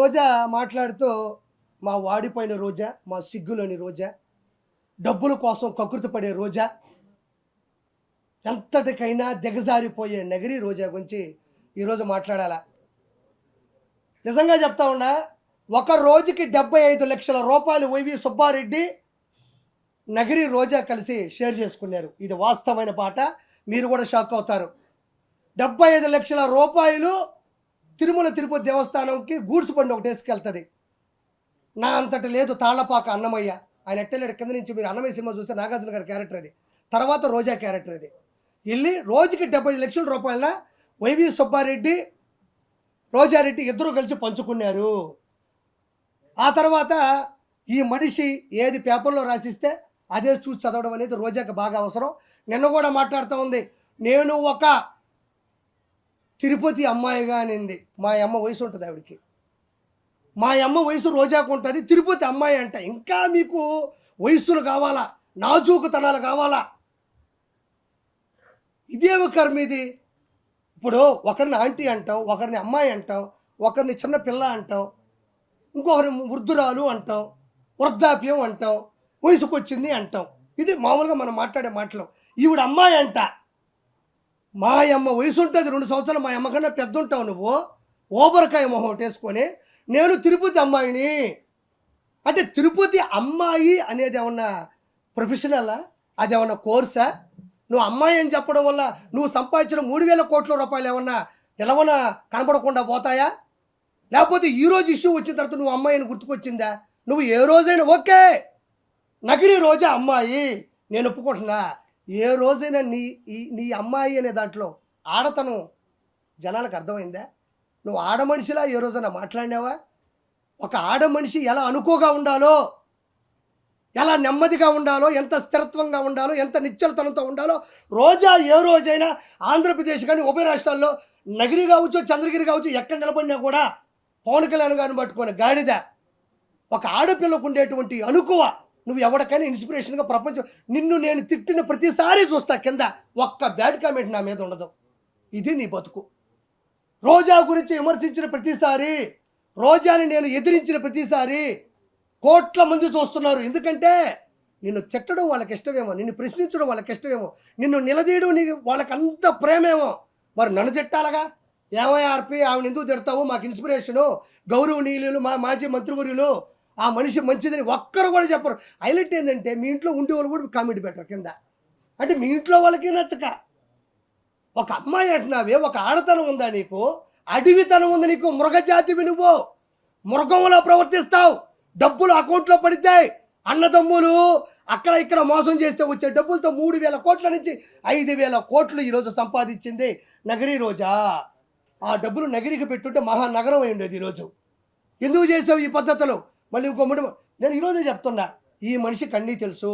రోజా మాట్లాడుతూ మా వాడిపోయిన రోజా, మా సిగ్గులోని రోజా, డబ్బుల కోసం కకృతి పడే రోజా, ఎంతటికైనా దిగజారిపోయే నగిరి రోజా గురించి ఈరోజు మాట్లాడాలా. నిజంగా చెప్తా ఉన్నా, ఒక రోజుకి 75 లక్షల రూపాయలు వైవి సుబ్బారెడ్డి నగిరి రోజా కలిసి షేర్ చేసుకున్నారు. ఇది వాస్తవమైన పాట, మీరు కూడా షాక్ అవుతారు. 75 లక్షల రూపాయలు తిరుమల తిరుపతి దేవస్థానంకి గూడ్స్ బండి ఒకటి వేసుకెళ్తుంది. నా అంతటి లేదు తాళ్లపాక అన్నమయ్య, ఆయన ఎట్టెళ్ళాడు కింద నుంచి. మీరు అన్నమయ్య సినిమా చూస్తే నాగార్జున గారి క్యారెక్టర్ అది, తర్వాత రోజా క్యారెక్టర్ అది. వెళ్ళి రోజుకి 75 లక్షల రూపాయల వైవి సుబ్బారెడ్డి రోజారెడ్డి ఇద్దరు కలిసి పంచుకున్నారు. ఆ తర్వాత ఈ మనిషి ఏది పేపర్లో రాసిస్తే అదే చూసి చదవడం అనేది రోజాకి బాగా అవసరం. నిన్న కూడా మాట్లాడుతూ ఉంది, నేను ఒక తిరుపతి అమ్మాయిగా అనింది. మా అమ్మ వయసు ఉంటుంది ఆవిడికి, మా అమ్మ వయసు రోజాకు ఉంటుంది, తిరుపతి అమ్మాయి అంట. ఇంకా మీకు వయస్సులు కావాలా, నాజూకుతనాలు కావాలా? ఇదేమి కర్మ ఇది? ఇప్పుడు ఒకరిని ఆంటీ అంటాం, ఒకరిని అమ్మాయి అంటాం, ఒకరిని చిన్న పిల్ల అంటాం, ఇంకొకరిని వృద్ధురాలు అంటాం, వృద్ధాప్యం అంటాం, వయసుకు వచ్చింది అంటాం. ఇది మామూలుగా మనం మాట్లాడే మాటలు. ఈవిడ అమ్మాయి అంట. మా అమ్మ వయసు ఉంటుంది 2 సంవత్సరాలు, మా అమ్మ కన్నా పెద్ద ఉంటావు నువ్వు. ఓబరకాయ మొహం వేసుకొని నేను తిరుపతి అమ్మాయిని అంటే, తిరుపతి అమ్మాయి అనేది ఏమన్నా ప్రొఫెషనలా? అది ఏమన్నా కోర్సా? నువ్వు అమ్మాయి అని చెప్పడం వల్ల నువ్వు సంపాదించిన 3,000 కోట్ల రూపాయలు ఏమన్నా నిలవన కనపడకుండా పోతాయా? లేకపోతే ఈరోజు ఇష్యూ వచ్చిన తర్వాత నువ్వు అమ్మాయిని గుర్తుకొచ్చిందా? నువ్వు ఏ రోజైనా ఓకే నగిరి రోజా అమ్మాయి నేను ఒప్పుకుంటున్నా. ఏ రోజైనా నీ అమ్మాయి అనే దాంట్లో ఆడతనం జనాలకు అర్థమైందా? నువ్వు ఆడమనిషిలా ఏ రోజైనా మాట్లాడినావా? ఒక ఆడమనిషి ఎలా అనుకోగా ఉండాలో, ఎలా నెమ్మదిగా ఉండాలో, ఎంత స్థిరత్వంగా ఉండాలో, ఎంత నిశ్చలతనంతో ఉండాలో రోజా ఏ రోజైనా ఆంధ్రప్రదేశ్ కానీ ఉభయ రాష్ట్రాల్లో నగిరి కావచ్చు, చంద్రగిరి కావచ్చు, ఎక్కడ నిలబడినా కూడా పవన్ కళ్యాణ్ గారిని పట్టుకొని గాడిద. ఒక ఆడపిల్లకు ఉండేటువంటి అనుకువ నువ్వు ఎవరికైనా ఇన్స్పిరేషన్గా ప్రపంచం. నిన్ను నేను తిట్టిన ప్రతిసారి చూస్తా కింద ఒక్క బ్యాడ్ కామెంట్ నా మీద ఉండదు. ఇది నీ బతుకు. రోజా గురించి విమర్శించిన ప్రతిసారి, రోజాని నేను ఎదిరించిన ప్రతిసారి కోట్ల మంది చూస్తున్నారు. ఎందుకంటే నిన్ను తిట్టడం వాళ్ళకి ఇష్టమేమో, నిన్ను ప్రశ్నించడం వాళ్ళకి ఇష్టమేమో, నిన్ను నిలదీయడం నీకు వాళ్ళకి అంత ప్రేమేమో. మరి నన్ను తిట్టాలగా? ఏమయ్యార్పి ఆవిడ ఎందుకు తిడతావు? మాకు ఇన్స్పిరేషను, గౌరవనీయులు, మాజీ మంత్రివర్యులు, ఆ మనిషి మంచిదని ఒక్కరు కూడా చెప్పరు. హైలైట్ ఏంటంటే మీ ఇంట్లో ఉండే వాళ్ళు కూడా కామెంట్ పెట్టరు కింద. అంటే మీ ఇంట్లో వాళ్ళకి నచ్చక ఒక అమ్మాయి అంటున్నావే, ఒక ఆడతనం ఉందా నీకు? అడవితనం ఉంది నీకు. మృగజాతివి నువ్వు. మృగంలో ప్రవర్తిస్తావు. డబ్బులు అకౌంట్లో పడితాయి. అన్నదమ్ములు అక్కడ ఇక్కడ మోసం చేస్తే వచ్చే డబ్బులతో 3,000 కోట్ల నుంచి 5,000 కోట్లు ఈరోజు సంపాదించింది నగిరి రోజా. ఆ డబ్బులు నగిరికి పెట్టుంటే మహానగరం అయి ఉండేది ఈరోజు. ఎందుకు చేసావు ఈ పద్ధతులు? మళ్ళీ ఇంకో నేను ఈరోజే చెప్తున్నా, ఈ మనిషికి అన్నీ తెలుసు.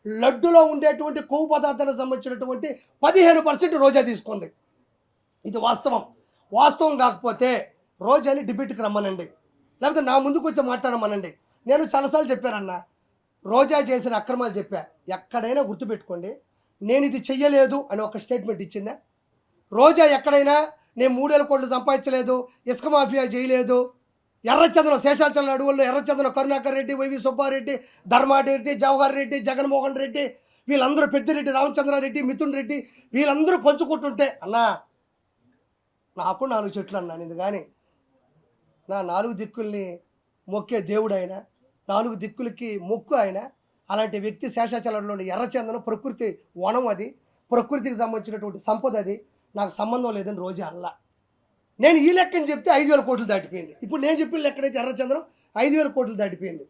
లడ్డులో ఉండేటువంటి కొవ్వు పదార్థాలకు సంబంధించినటువంటి 15% రోజా తీసుకుంది. ఇది వాస్తవం. వాస్తవం కాకపోతే రోజాని డిబేట్కి రమ్మనండి, లేకపోతే నా ముందుకు వచ్చి మాట్లాడమనండి. నేను చాలాసార్లు చెప్పానన్నా, రోజా చేసిన అక్రమాలు చెప్పా. ఎక్కడైనా గుర్తుపెట్టుకోండి, నేను ఇది చెయ్యలేదు అని ఒక స్టేట్మెంట్ ఇచ్చిందా? రోజా ఎక్కడైనా నేను 3,000 కోట్లు సంపాదించలేదు, ఇసుక మాఫియా చేయలేదు, ఎర్రచంద్రం శేషాచలం అడవుల్లో ఎర్రచంద్రం కరుణాకర్ రెడ్డి, వైవి సుబ్బారెడ్డి, ధర్మారెడ్డి, జవహర్ రెడ్డి, జగన్మోహన్ రెడ్డి, వీళ్ళందరూ పెద్దిరెడ్డి, రామచంద్రారెడ్డి, మిథున్ రెడ్డి, వీళ్ళందరూ పంచుకుంటుంటే అన్నా నాకు 4 చెట్లు అన్నాను. ఇది కానీ నా 4 దిక్కుల్ని మొక్కే దేవుడు ఆయన, 4 దిక్కులకి మొక్కు ఆయన. అలాంటి వ్యక్తి శేషాచలంలో ఎర్రచందనం ప్రకృతి వనం, అది ప్రకృతికి సంబంధించినటువంటి సంపద, అది నాకు సంబంధం లేదని రోజా అల్లా. నేను ఈ లెక్కని చెప్తే 5,000 కోట్లు దాటిపోయింది. ఇప్పుడు నేను చెప్పిన లెక్కనైతే ఎర్రచందనం 5,000 కోట్లు దాటిపోయింది.